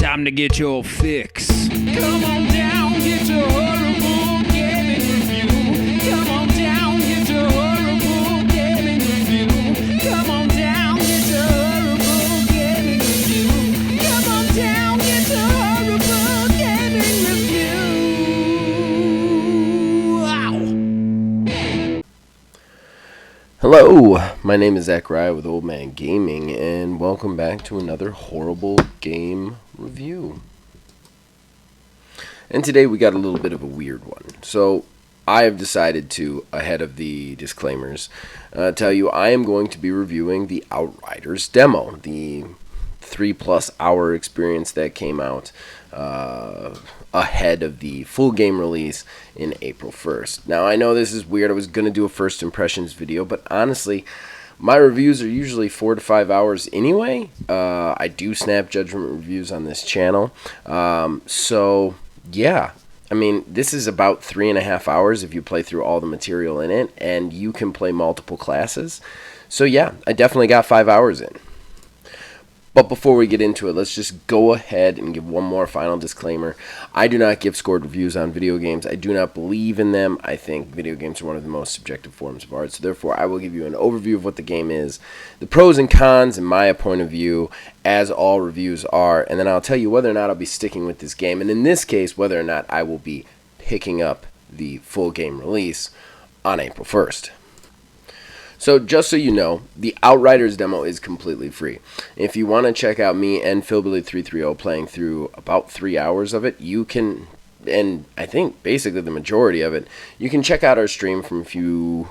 time to get your fix. Come on down, get your horrible gaming review. Come on down, get your horrible gaming review. Come on down, get your horrible gaming review. Come on down, get your horrible gaming review. Wow. Hello, my name is Zachariah with Old Man Gaming, and welcome back to another horrible game review. And today we got a little bit of a weird one. So I have decided to, ahead of the disclaimers, tell you I am going to be reviewing the Outriders demo, the 3+ hour experience that came out ahead of the full game release in April 1st. Now, I know this is weird. I was going to do a first impressions video, but honestly, my reviews are usually 4 to 5 hours anyway. I do snap judgment reviews on this channel. So, yeah. I mean, this is about 3.5 hours if you play through all the material in it, and you can play multiple classes. So, yeah, I definitely got 5 hours in. But before we get into it, let's just go ahead and give one more final disclaimer. I do not give scored reviews on video games. I do not believe in them. I think video games are one of the most subjective forms of art. So therefore, I will give you an overview of what the game is, the pros and cons in my point of view, as all reviews are. And then I'll tell you whether or not I'll be sticking with this game. And in this case, whether or not I will be picking up the full game release on April 1st. So just so you know, the Outriders demo is completely free. If you want to check out me and Philbilly330 playing through about 3 hours of it, you can, and I think basically the majority of it, you can check out our stream from a few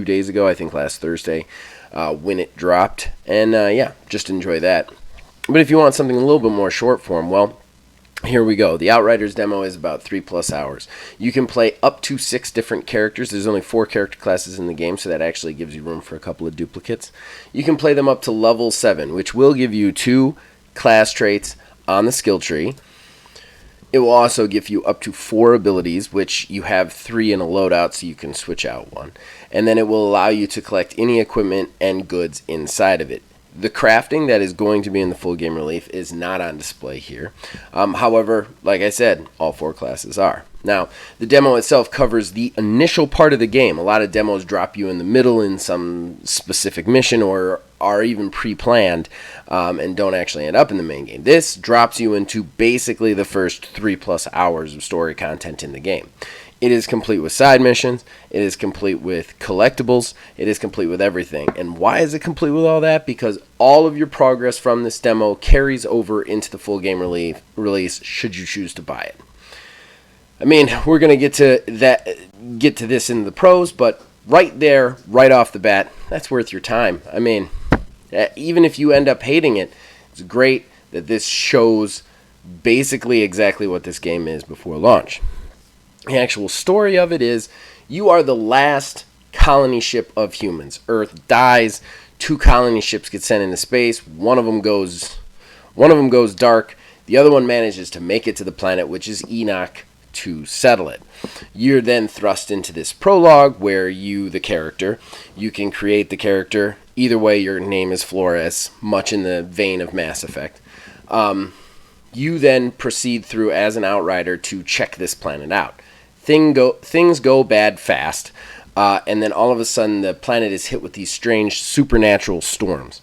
days ago, I think last Thursday, when it dropped. And yeah, just enjoy that. But if you want something a little bit more short form, well, here we go. The Outriders demo is about 3+ hours. You can play up to 6 different characters. There's only 4 character classes in the game, so that actually gives you room for a couple of duplicates. You can play them up to level 7, which will give you 2 class traits on the skill tree. It will also give you up to 4 abilities, which you have 3 in a loadout, so you can switch out one. And then it will allow you to collect any equipment and goods inside of it. The crafting that is going to be in the full game release is not on display here. However, like I said, all 4 classes are. Now, the demo itself covers the initial part of the game. A lot of demos drop you in the middle in some specific mission or are even pre-planned and don't actually end up in the main game. This drops you into basically the first 3+ hours of story content in the game. It is complete with side missions. It is complete with collectibles. It is complete with everything. And why is it complete with all that? Because all of your progress from this demo carries over into the full game release should you choose to buy it. I mean, we're going to get to this in the pros, but right there, right off the bat, that's worth your time. I mean, even if you end up hating it, it's great that this shows basically exactly what this game is before launch. The actual story of it is you are the last colony ship of humans. Earth dies. 2 colony ships get sent into space. One of them goes dark. The other one manages to make it to the planet, which is Enoch, to settle it. You're then thrust into this prologue where you, the character, you can create the character. Either way, your name is Flores, much in the vein of Mass Effect. You then proceed through as an outrider to check this planet out. Things go bad fast, and then all of a sudden the planet is hit with these strange supernatural storms.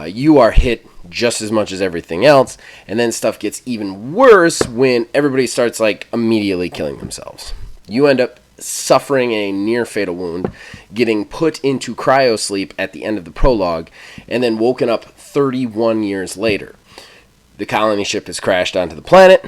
You are hit just as much as everything else, and then stuff gets even worse when everybody starts immediately killing themselves. You end up suffering a near fatal wound, getting put into cryosleep at the end of the prologue, and then woken up 31 years later. The colony ship has crashed onto the planet,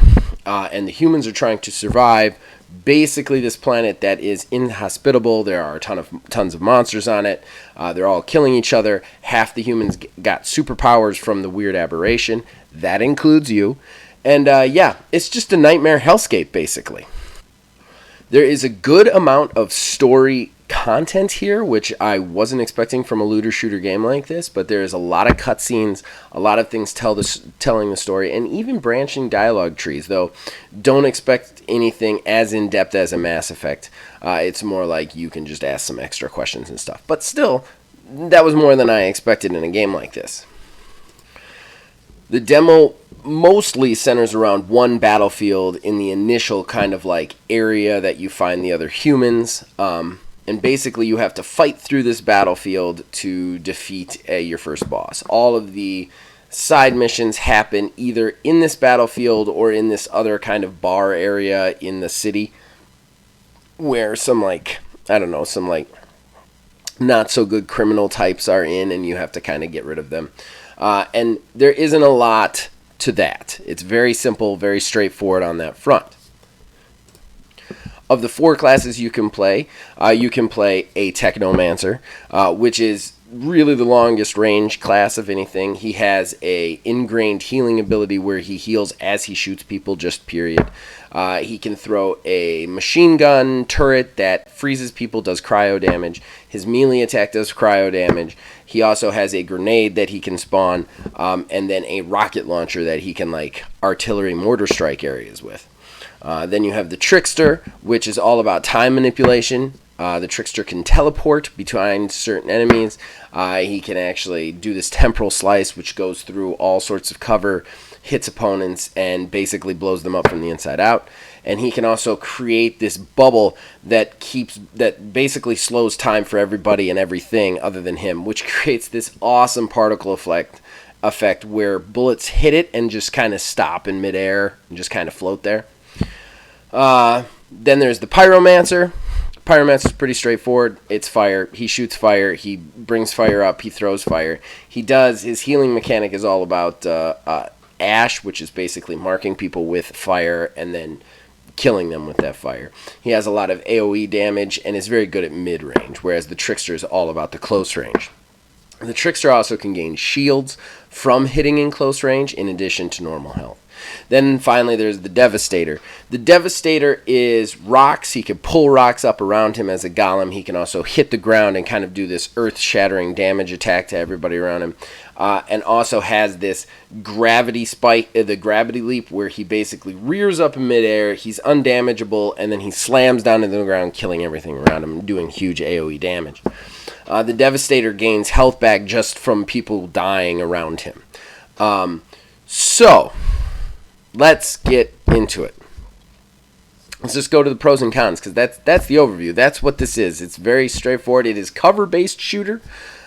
and the humans are trying to survive basically this planet that is inhospitable. There are tons of monsters on it. They're all killing each other. Half the humans got superpowers from the weird aberration. That includes you. And yeah, it's just a nightmare hellscape, basically. There is a good amount of story content here, which I wasn't expecting from a looter shooter game like this, but there is a lot of cutscenes, a lot of things telling the story, and even branching dialogue trees, though don't expect anything as in-depth as a Mass Effect. It's more like you can just ask some extra questions and stuff. But still, that was more than I expected in a game like this. The demo mostly centers around one battlefield in the initial kind of like area that you find the other humans. And basically you have to fight through this battlefield to defeat your first boss. All of the side missions happen either in this battlefield or in this other kind of bar area in the city where some like, I don't know, some like not so good criminal types are in, and you have to kind of get rid of them. And there isn't a lot to that. It's very simple, very straightforward on that front. Of the 4 classes you can play a Technomancer, which is really the longest range class of anything. He has a ingrained healing ability where he heals as he shoots people, just period. He can throw a machine gun turret that freezes people, does cryo damage. His melee attack does cryo damage. He also has a grenade that he can spawn, and then a rocket launcher that he can like artillery mortar strike areas with. Then you have the Trickster, which is all about time manipulation. The Trickster can teleport between certain enemies. He can actually do this temporal slice, which goes through all sorts of cover, hits opponents, and basically blows them up from the inside out. And he can also create this bubble that basically slows time for everybody and everything other than him, which creates this awesome particle effect where bullets hit it and just kind of stop in midair and just kind of float there. Then there's the Pyromancer. Pyromancer is pretty straightforward. It's fire. He shoots fire. He brings fire up. He throws fire. His healing mechanic is all about ash, which is basically marking people with fire and then killing them with that fire. He has a lot of AoE damage and is very good at mid-range, whereas the Trickster is all about the close range. The Trickster also can gain shields from hitting in close range in addition to normal health. Then finally there's the Devastator. The Devastator is rocks. He can pull rocks up around him as a golem. He can also hit the ground and kind of do this earth-shattering damage attack to everybody around him. And also has this gravity spike, the gravity leap, where he basically rears up in midair. He's undamageable, and then he slams down into the ground, killing everything around him, doing huge AoE damage. The Devastator gains health back just from people dying around him. So let's get into it. Let's just go to the pros and cons, because that's the overview. That's what this is. It's very straightforward. It is cover-based shooter.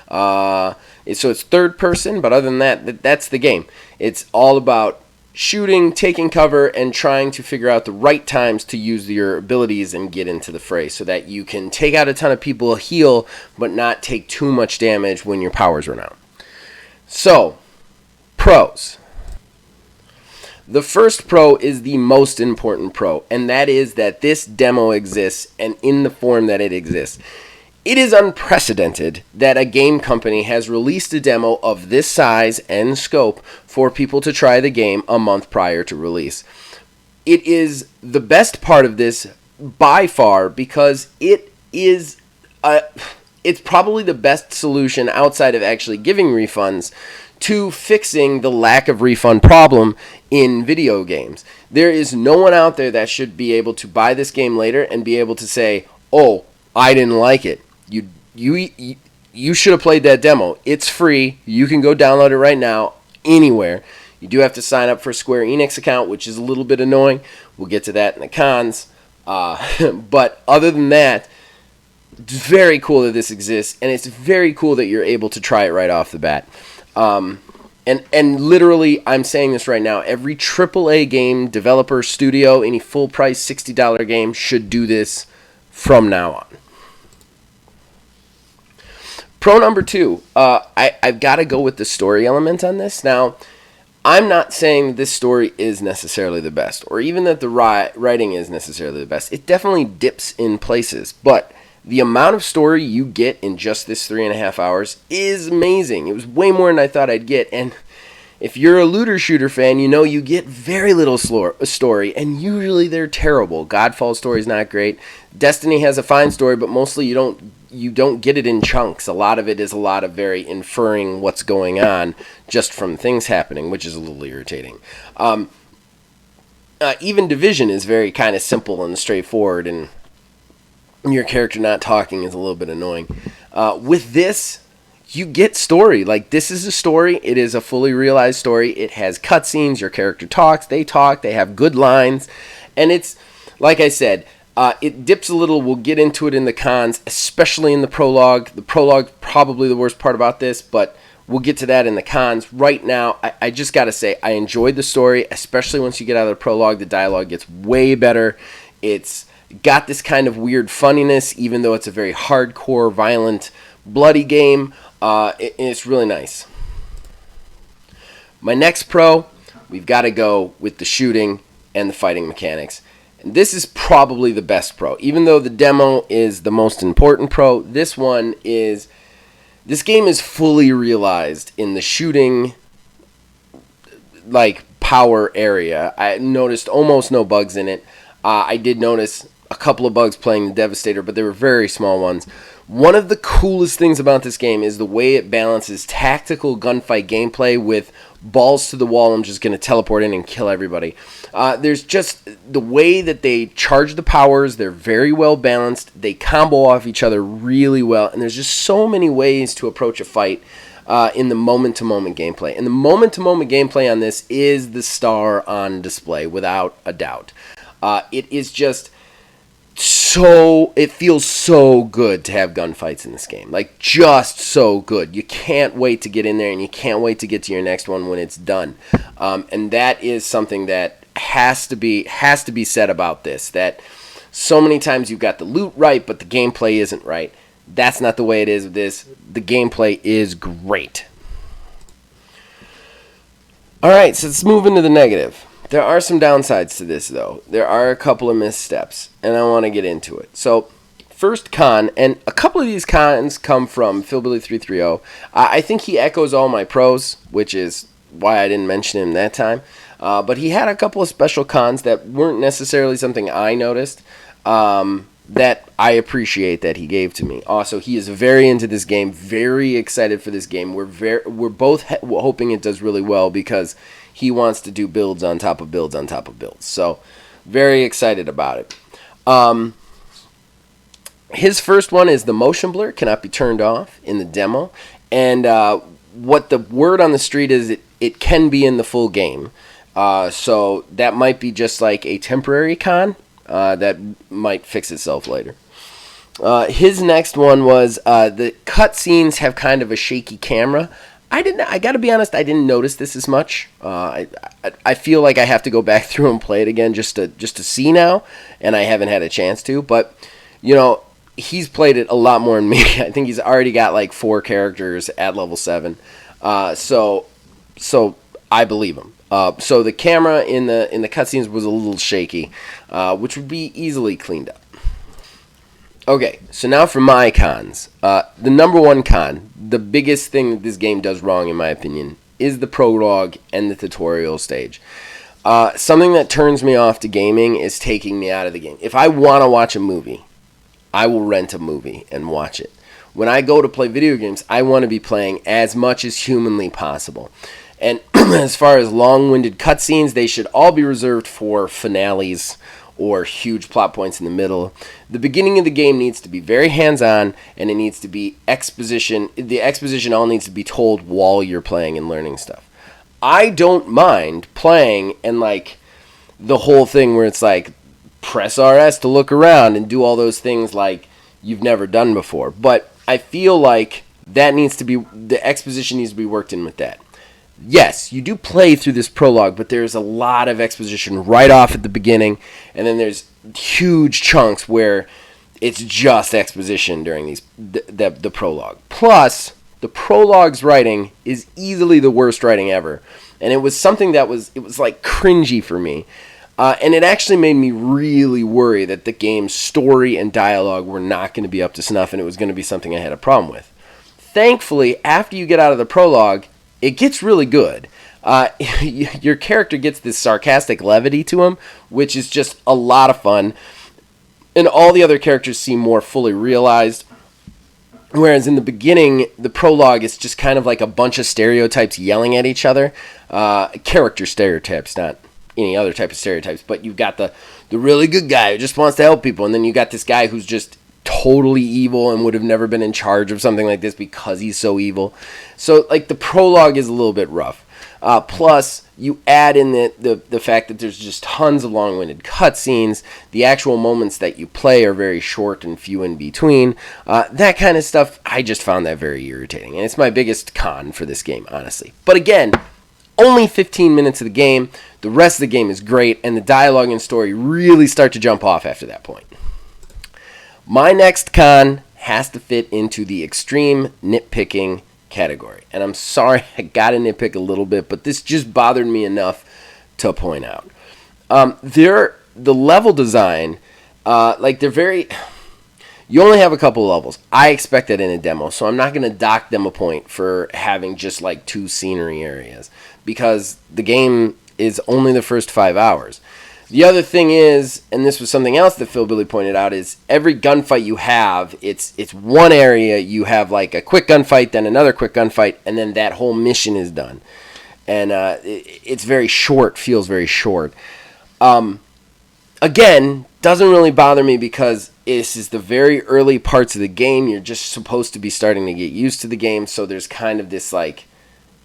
So it's third person, but other than that, that's the game. It's all about shooting, taking cover, and trying to figure out the right times to use your abilities and get into the fray so that you can take out a ton of people, heal, but not take too much damage when your powers run out. So, pros. The first pro is the most important pro, and that is that this demo exists, and in the form that it exists. It is unprecedented that a game company has released a demo of this size and scope for people to try the game a month prior to release. It is the best part of this by far because it's probably the best solution outside of actually giving refunds to fixing the lack of refund problem in video games. There is no one out there that should be able to buy this game later and be able to say, "Oh, I didn't like it." You should have played that demo. It's free. You can go download it right now anywhere. You do have to sign up for a Square Enix account, which is a little bit annoying. We'll get to that in the cons. But other than that, it's very cool that this exists, and it's very cool that you're able to try it right off the bat. And literally, I'm saying this right now, every AAA game developer, studio, any full-price $60 game should do this from now on. Pro number 2, I've got to go with the story element on this. Now, I'm not saying this story is necessarily the best, or even that the writing is necessarily the best. It definitely dips in places, but the amount of story you get in just this 3.5 hours is amazing. It was way more than I thought I'd get, and if you're a looter shooter fan, you know you get very little story, and usually they're terrible. Godfall's story is not great. Destiny has a fine story, but mostly you don't get it in chunks. A lot of it is a lot of very inferring what's going on just from things happening, which is a little irritating. Even Division is very kind of simple and straightforward, and your character not talking is a little bit annoying. With this, you get story. Like, this is a story. It is a fully realized story. It has cutscenes. Your character talks. They talk. They have good lines. And it's, like I said, it dips a little. We'll get into it in the cons, especially in the prologue. The prologue probably the worst part about this, but we'll get to that in the cons. Right now, I just got to say, I enjoyed the story, especially once you get out of the prologue. The dialogue gets way better. It's got this kind of weird funniness, even though it's a very hardcore, violent, bloody game. It's really nice. My next pro, we've got to go with the shooting and the fighting mechanics. And this is probably the best pro. Even though the demo is the most important pro, this game is fully realized in the shooting, like, power area. I noticed almost no bugs in it. I did notice a couple of bugs playing the Devastator, but they were very small ones. One of the coolest things about this game is the way it balances tactical gunfight gameplay with balls to the wall. I'm just going to teleport in and kill everybody. There's just the way that they charge the powers. They're very well balanced. They combo off each other really well. And there's just so many ways to approach a fight in the moment-to-moment gameplay. And the moment-to-moment gameplay on this is the star on display, without a doubt. It is just it feels so good to have gunfights in this game. Like, just so good. You can't wait to get in there, and you can't wait to get to your next one when it's done. And that is something that has to be said about this. That so many times you've got the loot right, but the gameplay isn't right. That's not the way it is with this. The gameplay is great. Alright, so let's move into the negative. There are some downsides to this, though. There are a couple of missteps, and I want to get into it. So, first con, and a couple of these cons come from Philbilly330. I think he echoes all my pros, which is why I didn't mention him that time. But he had a couple of special cons that weren't necessarily something I noticed, that I appreciate that he gave to me. Also, he is very into this game, very excited for this game. We're both hoping it does really well, because he wants to do builds on top of builds on top of builds. So, very excited about it. His first one is the motion blur cannot be turned off in the demo. And what the word on the street is, it can be in the full game. So, that might be just like a temporary con that might fix itself later. His next one was the cutscenes have kind of a shaky camera. I gotta be honest, I didn't notice this as much. I feel like I have to go back through and play it again just to see now, and I haven't had a chance to. But, you know, he's played it a lot more than me. I think he's already got like 4 characters at level 7. So I believe him. So the camera in the cutscenes was a little shaky, which would be easily cleaned up. Okay, so now for my cons. The number one con, the biggest thing that this game does wrong, in my opinion, is the prologue and the tutorial stage. Something that turns me off to gaming is taking me out of the game. If I want to watch a movie, I will rent a movie and watch it. When I go to play video games, I want to be playing as much as humanly possible. And as far as long-winded cutscenes, they should all be reserved for finales or huge plot points in the middle. The beginning of the game needs to be very hands-on, and it needs to be exposition. The exposition all needs to be told while you're playing and learning stuff. I don't mind playing and, like, the whole thing where it's like, press RS to look around and do all those things like you've never done before. But I feel like that needs to be, the exposition needs to be worked in with that. Yes, you do play through this prologue, but there's a lot of exposition right off at the beginning, and then there's huge chunks where it's just exposition during the prologue. Plus, the prologue's writing is easily the worst writing ever, and it was something that was like cringy for me, and it actually made me really worry that the game's story and dialogue were not going to be up to snuff, and it was going to be something I had a problem with. Thankfully, after you get out of the prologue, it gets really good. Your character gets this sarcastic levity to him, which is just a lot of fun. And all the other characters seem more fully realized. Whereas in the beginning, the prologue is just kind of like a bunch of stereotypes yelling at each other. Character stereotypes, not any other type of stereotypes. But you've got the really good guy who just wants to help people. And then you got this guy who's just totally evil and would have never been in charge of something like this because he's so evil. So, like, the prologue is a little bit rough. Plus, you add in the fact that there's just tons of long-winded cutscenes. The actual moments that you play are very short and few in between. That kind of stuff, I just found that very irritating. And it's my biggest con for this game, honestly. But again, only 15 minutes of the game. The rest of the game is great, and the dialogue and story really start to jump off after that point. My next con has to fit into the extreme nitpicking category. And I'm sorry I gotta nitpick a little bit, but this just bothered me enough to point out. The level design, they're very... You only have a couple levels. I expect that in a demo, so I'm not going to dock them a point for having just like 2 scenery areas, because the game is only the first 5 hours. The other thing is, and this was something else that Phil Billy pointed out, is every gunfight you have, it's one area. You have like a quick gunfight, then another quick gunfight, and then that whole mission is done. And it's very short, feels very short. Again, doesn't really bother me because this is the very early parts of the game. You're just supposed to be starting to get used to the game, so there's kind of this like,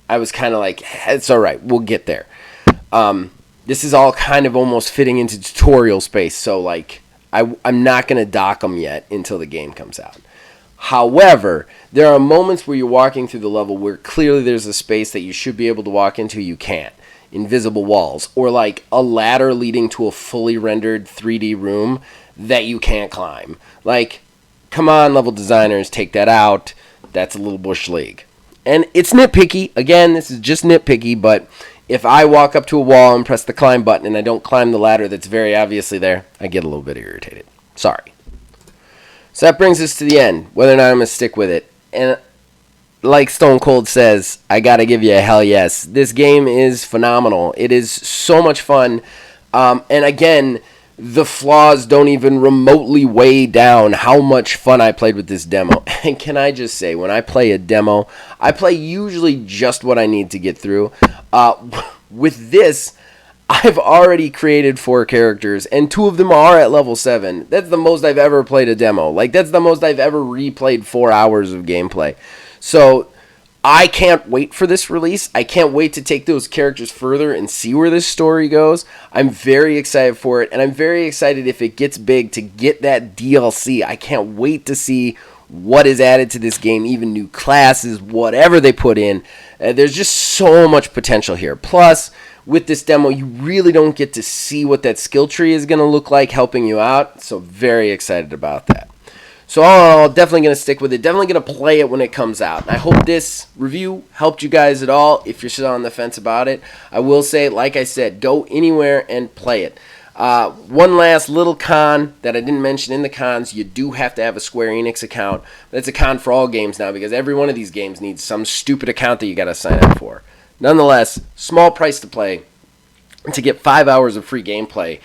I was kind of like, it's all right, we'll get there. This is all kind of almost fitting into tutorial space, so like I'm not going to dock them yet until the game comes out. However, there are moments where you're walking through the level where clearly there's a space that you should be able to walk into, you can't. Invisible walls, or like a ladder leading to a fully rendered 3D room that you can't climb. Like, come on, level designers, take that out. That's a little bush league. And it's nitpicky. Again, this is just nitpicky, but if I walk up to a wall and press the climb button and I don't climb the ladder that's very obviously there, I get a little bit irritated. Sorry. So that brings us to the end, whether or not I'm going to stick with it. And like Stone Cold says, I gotta give you a hell yes. This game is phenomenal. It is so much fun. And again, the flaws don't even remotely weigh down how much fun I played with this demo. And can I just say, when I play a demo, I play usually just what I need to get through. With this, I've already created 4 characters, and 2 of them are at level 7. That's the most I've ever played a demo. Like, that's the most I've ever replayed 4 hours of gameplay. So I can't wait for this release. I can't wait to take those characters further and see where this story goes. I'm very excited for it, and I'm very excited if it gets big to get that DLC. I can't wait to see what is added to this game, even new classes, whatever they put in. There's just so much potential here. Plus, with this demo, you really don't get to see what that skill tree is going to look like helping you out, so very excited about that. So all in all, definitely going to stick with it. Definitely going to play it when it comes out. I hope this review helped you guys at all if you're still on the fence about it. I will say, like I said, go anywhere and play it. One last little con that I didn't mention in the cons, you do have to have a Square Enix account. That's a con for all games now because every one of these games needs some stupid account that you got to sign up for. Nonetheless, small price to play to get 5 hours of free gameplay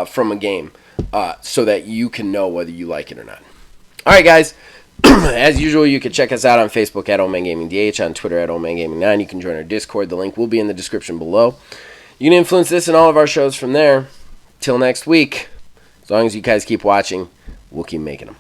from a game so that you can know whether you like it or not. Alright guys, as usual, you can check us out on Facebook at OldManGamingDH, on Twitter at OldManGaming9. You can join our Discord. The link will be in the description below. You can influence this and all of our shows from there. Till next week, as long as you guys keep watching, we'll keep making them.